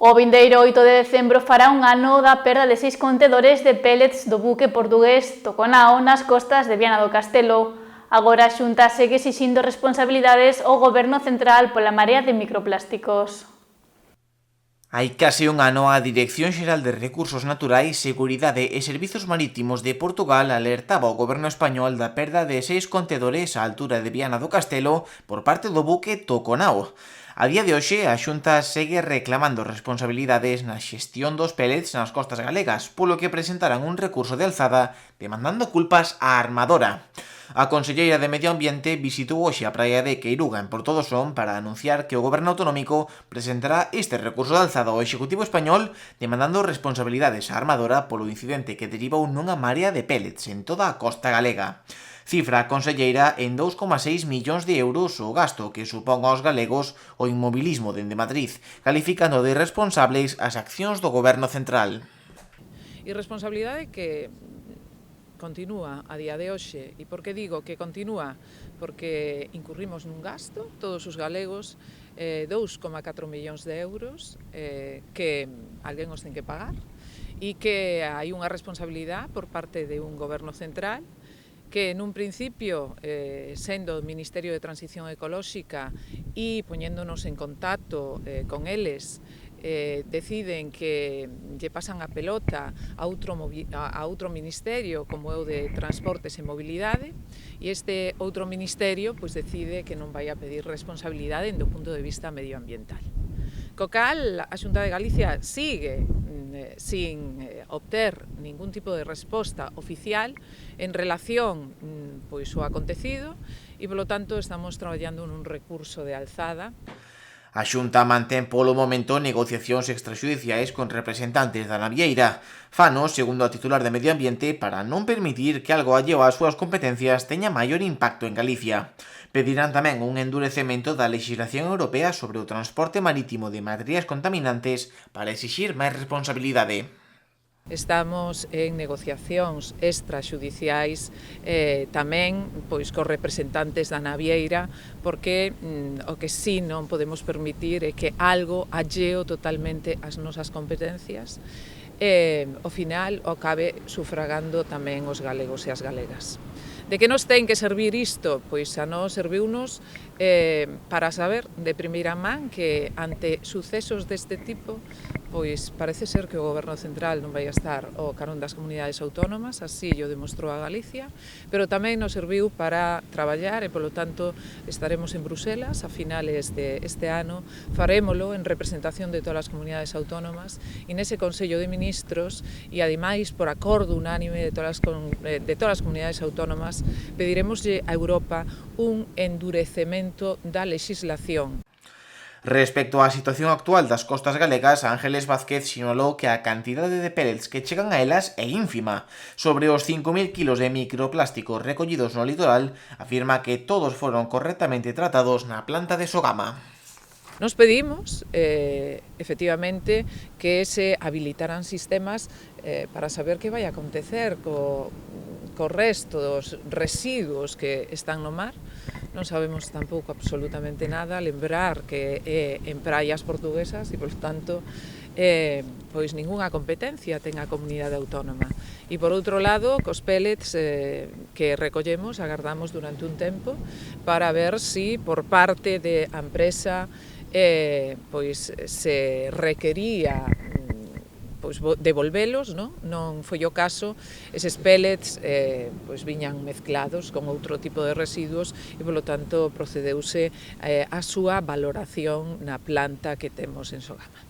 O vindeiro 8 de decembro fará un ano da perda de 6 contedores de pellets do buque portugués Toconao nas costas de Viana do Castelo. Agora a Xunta segue exixindo responsabilidades ao Goberno central pola marea de microplásticos. Hai case un ano a Dirección Xeral de Recursos Naturais, Seguridade e Servizos Marítimos de Portugal alertaba ao Goberno español da perda de 6 contedores á altura de Viana do Castelo por parte do buque Toconao. A día de hoxe, a Xunta segue reclamando responsabilidades na xestión dos pellets nas costas galegas, polo que presentaran un recurso de alzada demandando culpas á armadora. A conselleira de Medio Ambiente visitou hoxe a praia de Queiruga, en Porto do Son, para anunciar que o Goberno autonómico presentará este recurso de alzada ao Executivo español demandando responsabilidades á armadora polo incidente que derivou nunha marea de pellets en toda a costa galega. Cifra a conselleira en 2,6 millóns de euros o gasto que supón aos galegos o inmobilismo dende Madrid, calificando de irresponsables as accións do Goberno central. Irresponsabilidade que continúa a día de hoxe. E por que digo que continúa? Porque incurrimos nun gasto, todos os galegos, 2,4 millóns de euros que alguén os ten que pagar e que hai unha responsabilidade por parte de un goberno central que nun principio, sendo o Ministerio de Transición Ecolóxica e poñéndonos en contacto con eles, deciden que lle pasan a pelota a outro ministerio como é o de Transportes e Mobilidade e este outro ministerio pois decide que non vai a pedir responsabilidade do punto de vista medioambiental. Co cal, a Xunta de Galicia sigue sin obter ningún tipo de resposta oficial en relación pois ao acontecido e, polo tanto, estamos traballando nun recurso de alzada. A Xunta mantén polo momento negociacións extraxudiciais con representantes da navieira. Fano, segundo a titular de Medio Ambiente, para non permitir que algo alleo ás súas competencias teña maior impacto en Galicia. Pedirán tamén un endurecemento da legislación europea sobre o transporte marítimo de materiais contaminantes para exixir máis responsabilidade. Estamos en negociacións extraxudiciais tamén pois cos representantes da navieira porque o que si non podemos permitir é que algo alleo totalmente ás nosas competencias ao final o acabe sufragando tamén os galegos e as galegas. De que nos ten que servir isto? Pois a nós serviunos para saber de primeira man que ante sucesos deste tipo pois parece ser que o Goberno central non vai a estar ao carón das comunidades autónomas, así o demostrou a Galicia, pero tamén nos serviu para traballar e, polo tanto, estaremos en Bruselas a finales deste ano, farémolo en representación de todas as comunidades autónomas e nese Consello de Ministros e, ademais, por acordo unánime de todas as comunidades autónomas, pediremoslle a Europa un endurecemento da legislación. Respecto á situación actual das costas galegas, Ángeles Vázquez sinalou que a cantidade de pellets que chegan a elas é ínfima. Sobre os 5.000 kilos de microplásticos recollidos no litoral, afirma que todos foron correctamente tratados na planta de Sogama. Nos pedimos, efectivamente, que se habilitaran sistemas para saber que vai a acontecer co resto dos residuos que están no mar. Non sabemos tampouco absolutamente nada, lembrar que é en praias portuguesas e, por tanto, pois ningunha competencia ten a comunidade autónoma. E, por outro lado, cos pellets que recollemos, agardamos durante un tempo para ver si por parte da empresa pois se requería pois devolvelos, non foi o caso, eses pellets pois viñan mezclados con outro tipo de residuos e, polo tanto, procedeuse a súa valoración na planta que temos en Sogama.